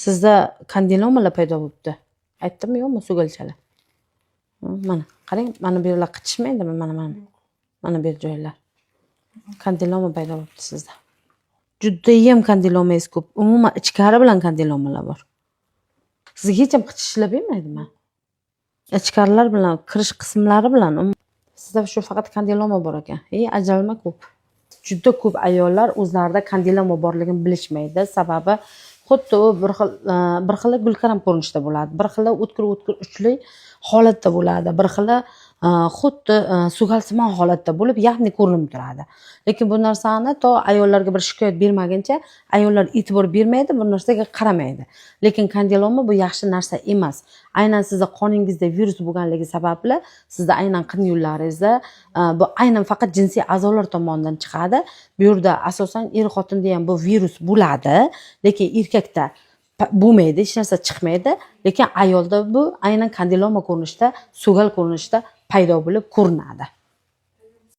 Sizda kandilomalar paydo bo'libdi. Aytdimmi yo'qmi sugalchalar? Mana qarang, mana bu yerlar qichishmaydimi? Mana bu joylar. Kandiloma paydo bo'libdi sizda. Judayam kandilomangiz ko'p. Umuman ichkari bilan kandilomalar bor. Sizga hech ham qichishlar bermaydimi? Ichkarilar bilan, kirish qismlari bilan sizda shu faqat kandiloma bor ekan. Ajalma ko'p. Juda ko'p ayollar o'zlarida kandiloma borligini bilishmaydi. Sababi xuddi u bir xil gulkaram ko'rinishda bo'ladi. Bir xil o'tkir uchli holatda bo'ladi. Bir xil xuddi sugalsimon holatda bo'lib, yaxni ko'rinib turadi. Lekin bu narsani to ayollarga bir shikoyat bermaguncha ayollar e'tibor bermaydi, bu narsaga qaramaydi. Lekin kandiloma bu yaxshi narsa emas. Aynan sizning qoningizda virus bo'lganligi sababli sizda aynan qin yo'llaringizda bu aynan faqat jinsiy a'zolar tomonidan chiqadi. Bu yerda asosan xotinda ham bu virus bo'ladi, lekin erkakda bo'lmaydi, hech narsa chiqmaydi. Lekin ayolda bu aynan kandiloma ko'rinishda, sugal ko'rinishda paydo bo'lib ko'rinadi.